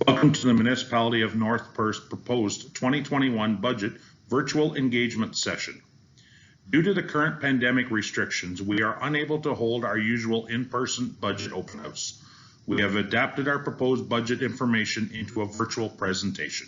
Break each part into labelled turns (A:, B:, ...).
A: Welcome to the Municipality of North Perth proposed 2021 budget virtual engagement session. Due to the current pandemic restrictions, we are unable to hold our usual in-person budget open house. We have adapted our proposed budget information into a virtual presentation.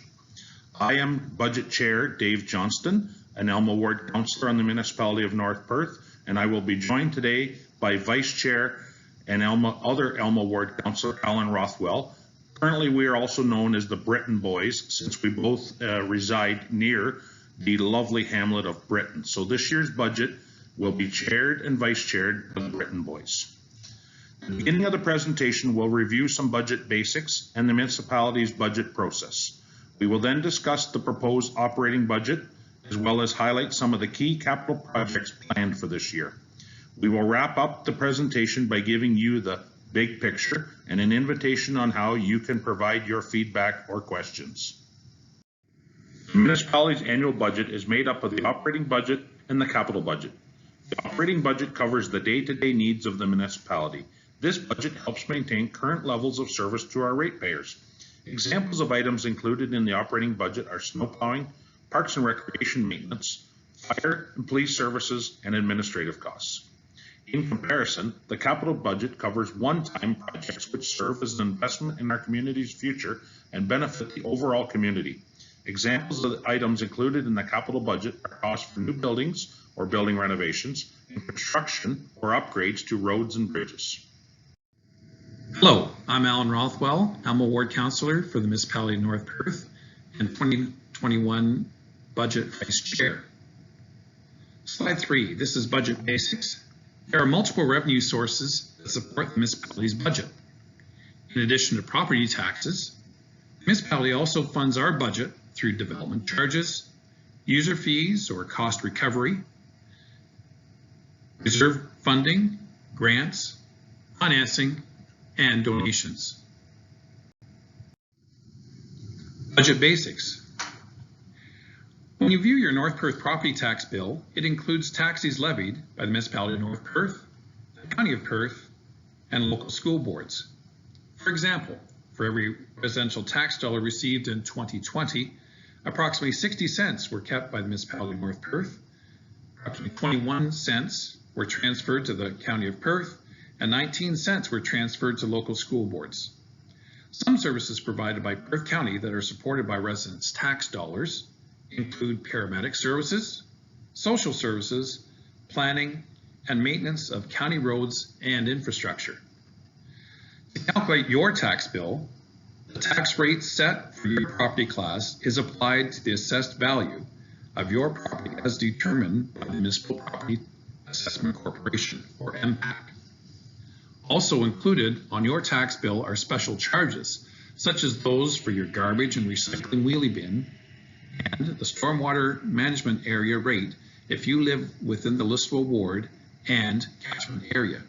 A: I am Budget Chair Dave Johnston, an Elma Ward Councillor on the Municipality of North Perth, and I will be joined today by Vice Chair and other Elma Ward Councillor Alan Rothwell. Currently, we are also known as the Britton Boys, since we both reside near the lovely hamlet of Britton. So this year's budget will be chaired and vice chaired by the Britton Boys. At the beginning of the presentation, we'll review some budget basics and the municipality's budget process. We will then discuss the proposed operating budget, as well as highlight some of the key capital projects planned for this year. We will wrap up the presentation by giving you the big picture and an invitation on how you can provide your feedback or questions. The municipality's annual budget is made up of the operating budget and the capital budget. The operating budget covers the day-to-day needs of the municipality. This budget helps maintain current levels of service to our ratepayers. Examples of items included in the operating budget are snow plowing, parks and recreation maintenance, fire and police services, and administrative costs. In comparison, the capital budget covers one-time projects which serve as an investment in our community's future and benefit the overall community. Examples of the items included in the capital budget are costs for new buildings or building renovations, and construction or upgrades to roads and bridges.
B: Hello, I'm Alan Rothwell, Elma Ward Councillor for the Municipality of North Perth and 2021 Budget Vice Chair. Slide 3, this is budget basics. There are multiple revenue sources that support the municipality's budget. In addition to property taxes, the municipality also funds our budget through development charges, user fees or cost recovery, reserve funding, grants, financing, and donations. Budget basics. When you view your North Perth property tax bill, it includes taxes levied by the Municipality of North Perth, the County of Perth, and local school boards. For example, for every residential tax dollar received in 2020, approximately 60 cents were kept by the Municipality of North Perth, approximately 21 cents were transferred to the County of Perth, and 19 cents were transferred to local school boards. Some services provided by Perth County that are supported by residents' tax dollars include paramedic services, social services, planning, and maintenance of county roads and infrastructure. To calculate your tax bill, the tax rate set for your property class is applied to the assessed value of your property as determined by the Municipal Property Assessment Corporation, or MPAC. Also included on your tax bill are special charges, such as those for your garbage and recycling wheelie bin, and the stormwater management area rate if you live within the listable ward and catchment area.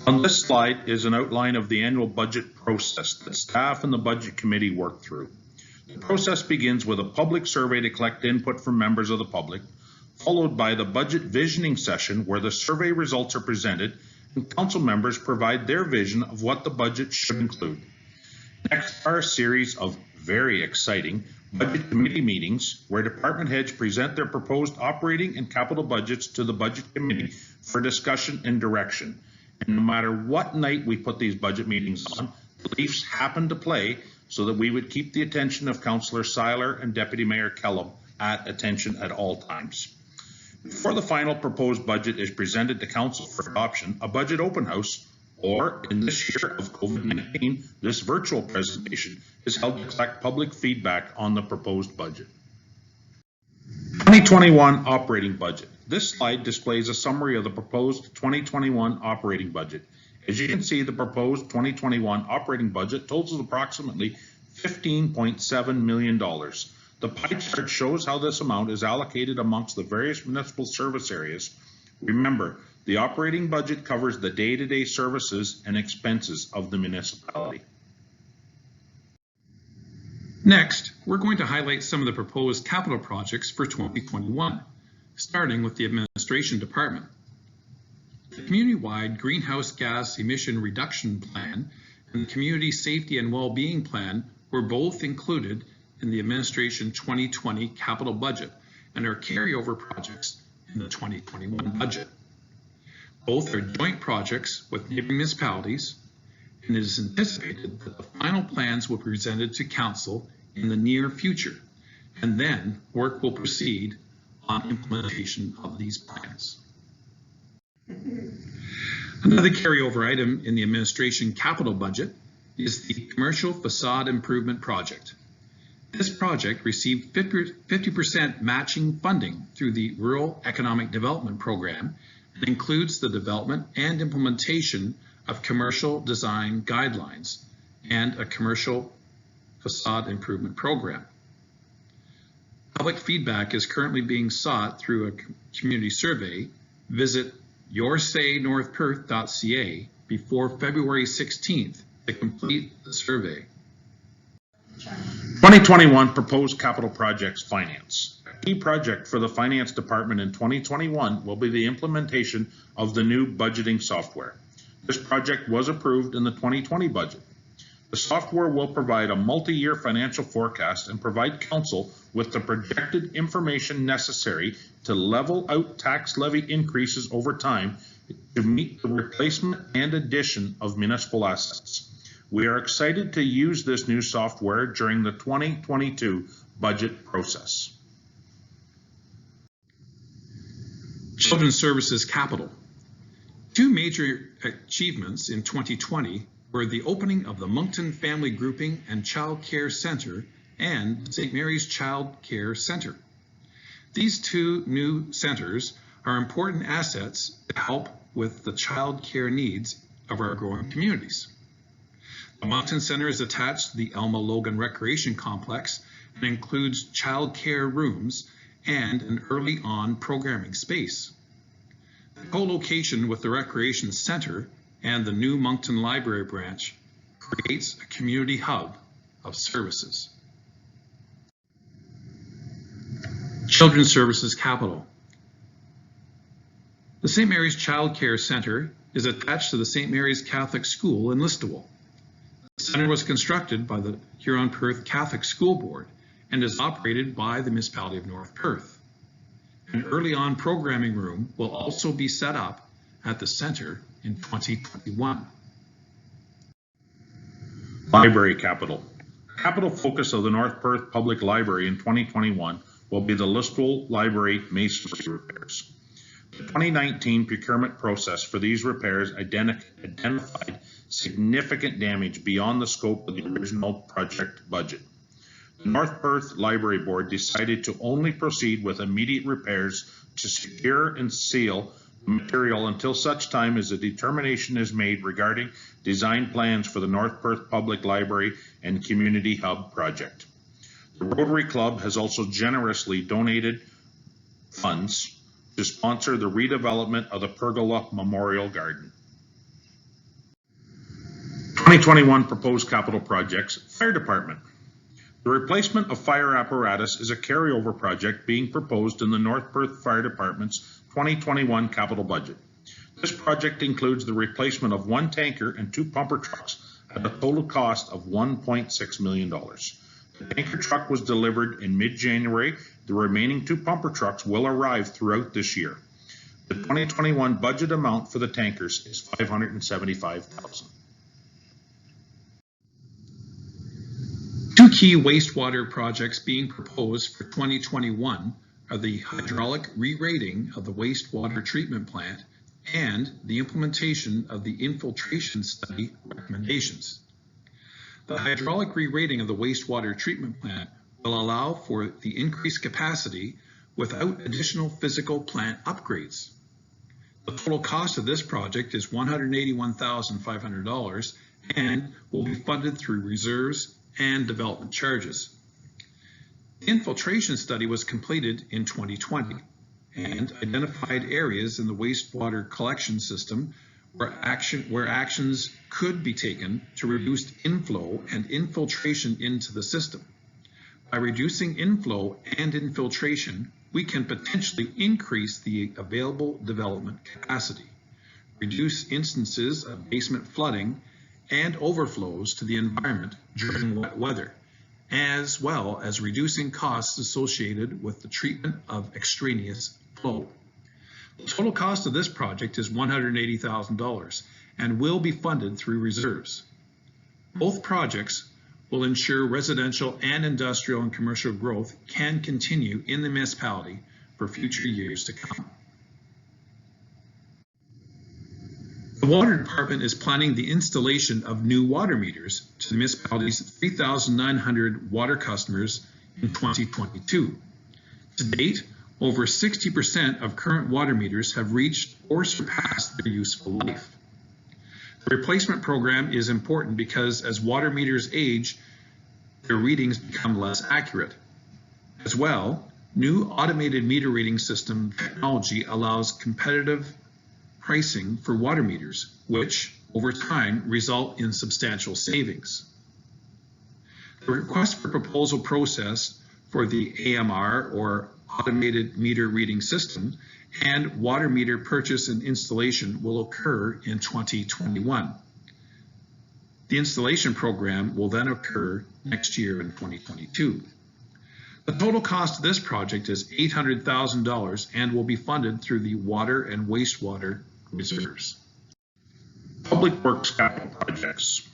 A: On this slide is an outline of the annual budget process that staff and the budget committee work through. The process begins with a public survey to collect input from members of the public, followed by the budget visioning session where the survey results are presented and council members provide their vision of what the budget should include. Next are a series of very exciting budget committee meetings where department heads present their proposed operating and capital budgets to the budget committee for discussion and direction. And no matter what night we put these budget meetings on, the Leafs happen to play so that we would keep the attention of Councillor Seiler and Deputy Mayor Kellum at attention at all times. Before the final proposed budget is presented to Council for adoption, a budget open house, or in this year of COVID-19, this virtual presentation is held to collect public feedback on the proposed budget. 2021 operating budget. This slide displays a summary of the proposed 2021 operating budget. As you can see, the proposed 2021 operating budget totals approximately $15.7 million. The pie chart shows how this amount is allocated amongst the various municipal service areas. Remember, the operating budget covers the day-to-day services and expenses of the municipality.
B: Next, we're going to highlight some of the proposed capital projects for 2021, starting with the Administration Department. The community-wide greenhouse gas emission reduction plan and the Community Safety and Wellbeing Plan were both included in the Administration 2020 capital budget and are carryover projects in the 2021 budget. Both are joint projects with neighboring municipalities, and it is anticipated that the final plans will be presented to Council in the near future, and then work will proceed on implementation of these plans. Another carryover item in the administration capital budget is the Commercial Facade Improvement Project. This project received 50% matching funding through the Rural Economic Development Program and includes the development and implementation of commercial design guidelines and a commercial facade improvement program. Public feedback is currently being sought through a community survey. Visit yoursaynorthperth.ca before February 16th to complete the survey.
A: 2021 proposed capital projects finance. A key project for the finance department in 2021 will be the implementation of the new budgeting software. This project was approved in the 2020 budget. The software will provide a multi-year financial forecast and provide council with the projected information necessary to level out tax levy increases over time to meet the replacement and addition of municipal assets. We are excited to use this new software during the 2022 budget process.
B: Children's Services Capital. Two major achievements in 2020 were the opening of the Moncton Family Grouping and Child Care Centre and St. Mary's Child Care Centre. These two new centres are important assets to help with the child care needs of our growing communities. The Moncton Centre is attached to the Elma Logan Recreation Complex and includes child care rooms and an early on programming space. The co-location with the Recreation Centre and the new Moncton Library branch creates a community hub of services. Children's Services Capital. The St. Mary's Child Care Centre is attached to the St. Mary's Catholic School in Listowel. The centre was constructed by the Huron-Perth Catholic School Board and is operated by the municipality of North Perth. An early on programming room will also be set up at the centre in 2021.
A: Library capital. The capital focus of the North Perth Public Library in 2021 will be the Listowel Library masonry repairs. The 2019 procurement process for these repairs identified significant damage beyond the scope of the original project budget. The North Perth Library Board decided to only proceed with immediate repairs to secure and seal material until such time as a determination is made regarding design plans for the North Perth Public Library and Community Hub project. The Rotary Club has also generously donated funds to sponsor the redevelopment of the Pergola Memorial Garden. 2021 proposed capital projects. Fire Department. The replacement of fire apparatus is a carryover project being proposed in the North Perth Fire Department's 2021 capital budget. This project includes the replacement of one tanker and two pumper trucks at a total cost of $1.6 million. The tanker truck was delivered in mid-January. The remaining two pumper trucks will arrive throughout this year. The 2021 budget amount for the tankers is $575,000.
B: Two key wastewater projects being proposed for 2021 are the hydraulic re-rating of the wastewater treatment plant and the implementation of the infiltration study recommendations. The hydraulic re-rating of the wastewater treatment plant will allow for the increased capacity without additional physical plant upgrades. The total cost of this project is $181,500 and will be funded through reserves and development charges. The infiltration study was completed in 2020 and identified areas in the wastewater collection system where actions could be taken to reduce inflow and infiltration into the system. By reducing inflow and infiltration, we can potentially increase the available development capacity, reduce instances of basement flooding, and overflows to the environment during wet weather, as well as reducing costs associated with the treatment of extraneous flow. The total cost of this project is $180,000 and will be funded through reserves. Both projects will ensure residential and industrial and commercial growth can continue in the municipality for future years to come. The Water Department is planning the installation of new water meters to the municipality's 3,900 water customers in 2022. To date, over 60% of current water meters have reached or surpassed their useful life. The replacement program is important because as water meters age, their readings become less accurate. As well, new automated meter reading system technology allows competitive pricing for water meters, which over time result in substantial savings. The request for proposal process for the AMR, or automated meter reading system, and water meter purchase and installation will occur in 2021. The installation program will then occur next year in 2022. The total cost of this project is $800,000 and will be funded through the water and wastewater reserves.
A: Public Works Capital Projects.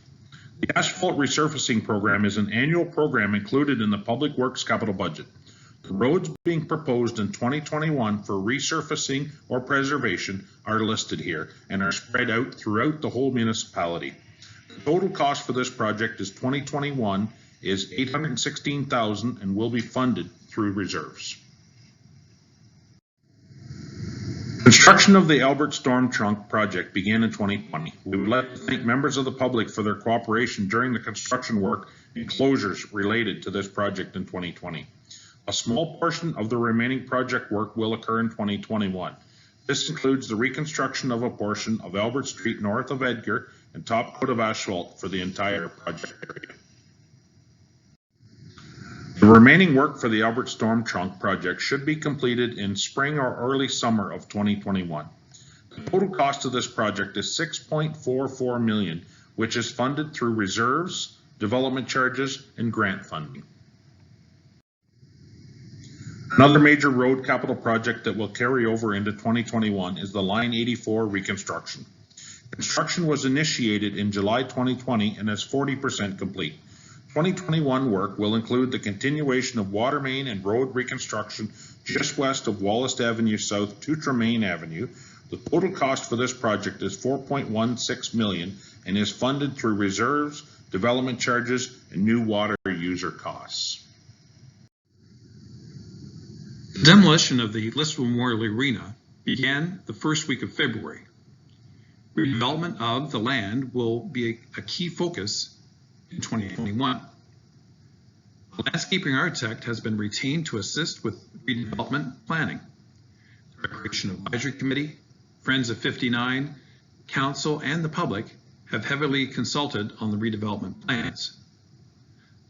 A: The Asphalt Resurfacing Program is an annual program included in the Public Works Capital Budget. The roads being proposed in 2021 for resurfacing or preservation are listed here and are spread out throughout the whole municipality. The total cost for this project is 2021 is $816,000 and will be funded through reserves. Construction of the Albert Storm Trunk project began in 2020. We would like to thank members of the public for their cooperation during the construction work and closures related to this project in 2020. A small portion of the remaining project work will occur in 2021. This includes the reconstruction of a portion of Albert Street north of Edgar and top coat of asphalt for the entire project area. The remaining work for the Albert Storm Trunk project should be completed in spring or early summer of 2021. The total cost of this project is $6.44 million, which is funded through reserves, development charges, and grant funding. Another major road capital project that will carry over into 2021 is the Line 84 reconstruction. Construction was initiated in July 2020 and is 40% complete. 2021 work will include the continuation of water main and road reconstruction just west of Wallace Avenue South to Tremaine Avenue. The total cost for this project is $4.16 million and is funded through reserves, development charges, and new water user costs.
B: The demolition of the Listowel Memorial Arena began the first week of February. Redevelopment of the land will be a key focus in 2021. The landscaping architect has been retained to assist with redevelopment planning. The Recreation Advisory Committee, Friends of 59, Council, and the public have heavily consulted on the redevelopment plans.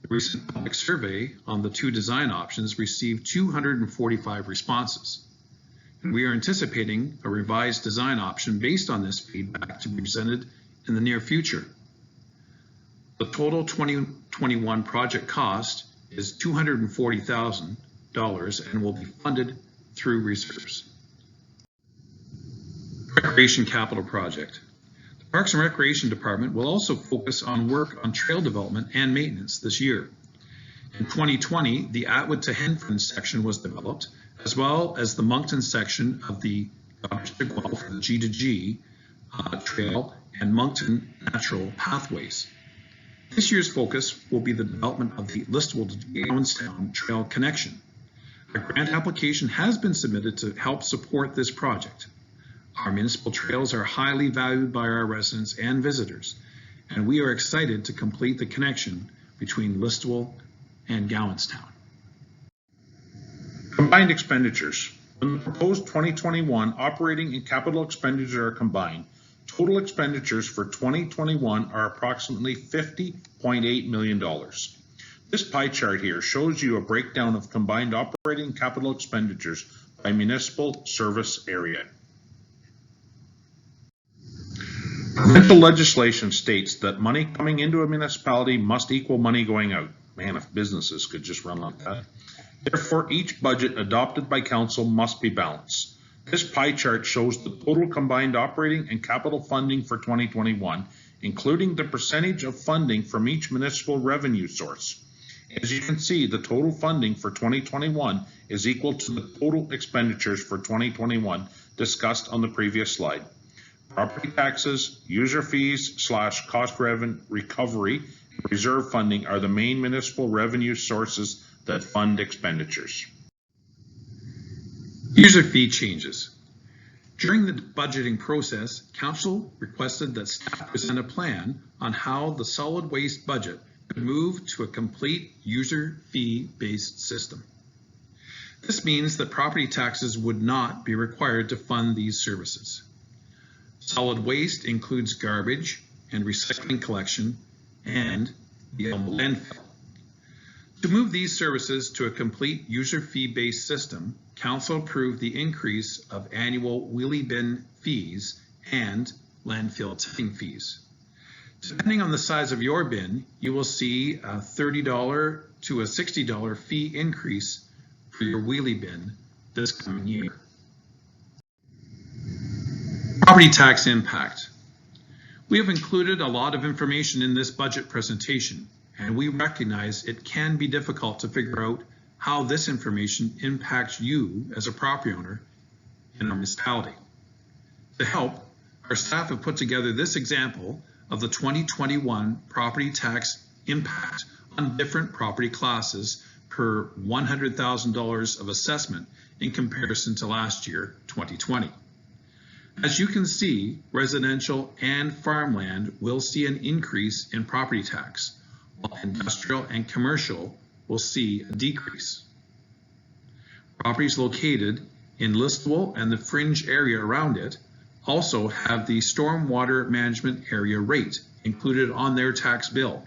B: The recent public survey on the two design options received 245 responses. And we are anticipating a revised design option based on this feedback to be presented in the near future. The total 2021 project cost is $240,000 and will be funded through reserves. Recreation Capital Project. The Parks and Recreation Department will also focus on work on trail development and maintenance this year. In 2020, the Atwood to Henford section was developed, as well as the Moncton section of the G2G trail and Moncton natural pathways. This year's focus will be the development of the Listowel to Jonestown Trail connection. A grant application has been submitted to help support this project. Our municipal trails are highly valued by our residents and visitors, and we are excited to complete the connection between Listowel and Gowanstown.
A: Combined expenditures. When the proposed 2021 operating and capital expenditures are combined, total expenditures for 2021 are approximately $50.8 million. This pie chart here shows you a breakdown of combined operating and capital expenditures by municipal service area. Provincial legislation states that money coming into a municipality must equal money going out. Man, if businesses could just run like that. Therefore, each budget adopted by council must be balanced. This pie chart shows the total combined operating and capital funding for 2021, including the percentage of funding from each municipal revenue source. As you can see, the total funding for 2021 is equal to the total expenditures for 2021 discussed on the previous slide. Property taxes, user fees / cost recovery, and reserve funding are the main municipal revenue sources that fund expenditures.
B: User fee changes. During the budgeting process, Council requested that staff present a plan on how the solid waste budget could move to a complete user fee-based system. This means that property taxes would not be required to fund these services. Solid waste includes garbage and recycling collection and the landfill. To move these services to a complete user fee-based system, Council approved the increase of annual wheelie bin fees and landfill tipping fees. Depending on the size of your bin, you will see a $30 to a $60 fee increase for your wheelie bin this coming year. Property tax impact. We have included a lot of information in this budget presentation, and we recognize it can be difficult to figure out how this information impacts you as a property owner in our municipality. To help, our staff have put together this example of the 2021 property tax impact on different property classes per $100,000 of assessment in comparison to last year, 2020. As you can see, residential and farmland will see an increase in property tax, while industrial and commercial will see a decrease. Properties located in Listowel and the fringe area around it also have the stormwater management area rate included on their tax bill.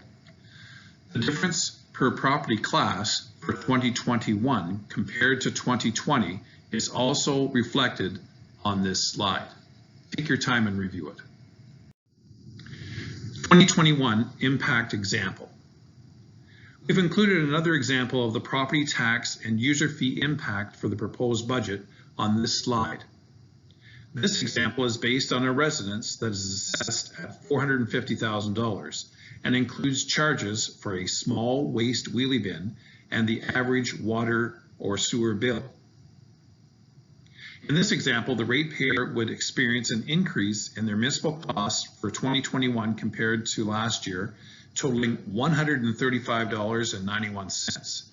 B: The difference per property class for 2021 compared to 2020 is also reflected on this slide. Take your time and review it. 2021 impact example. We've included another example of the property tax and user fee impact for the proposed budget on this slide. This example is based on a residence that is assessed at $450,000 and includes charges for a small waste wheelie bin and the average water or sewer bill. In this example, the ratepayer would experience an increase in their municipal costs for 2021 compared to last year, totaling $135.91.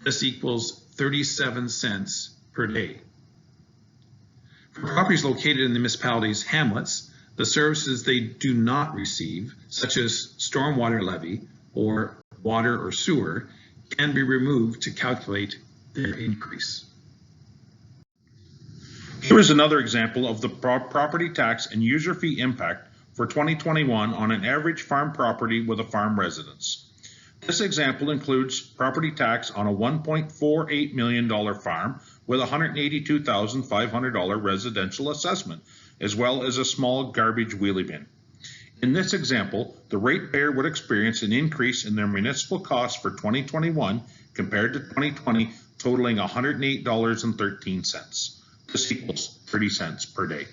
B: This equals 37 cents per day. For properties located in the municipality's hamlets, the services they do not receive, such as stormwater levy or water or sewer, can be removed to calculate their increase.
A: Here is another example of the property tax and user fee impact for 2021 on an average farm property with a farm residence. This example includes property tax on a $1.48 million farm with a $182,500 residential assessment, as well as a small garbage wheelie bin. In this example, the ratepayer would experience an increase in their municipal costs for 2021 compared to 2020, totaling $108.13. This equals 30 cents per day.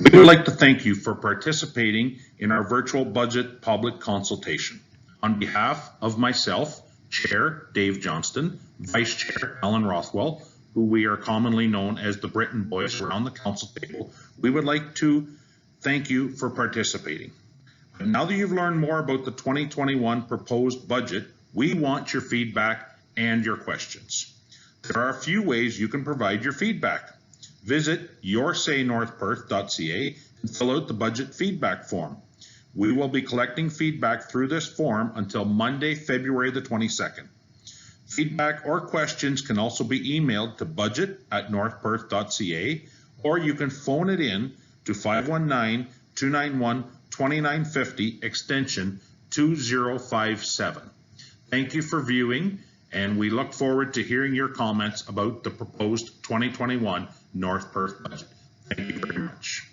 A: We would like to thank you for participating in our virtual budget public consultation. On behalf of myself, Chair Dave Johnston, Vice Chair Alan Rothwell, who we are commonly known as the Britain Boys around the council table, we would like to thank you for participating. But now that you've learned more about the 2021 proposed budget, we want your feedback and your questions. There are a few ways you can provide your feedback. Visit yoursaynorthperth.ca and fill out the budget feedback form. We will be collecting feedback through this form until Monday, February the 22nd. Feedback or questions can also be emailed to budget@northperth.ca, or you can phone it in to 519-291-2950 extension 2057. Thank you for viewing, and we look forward to hearing your comments about the proposed 2021 North Perth budget. Thank you very much.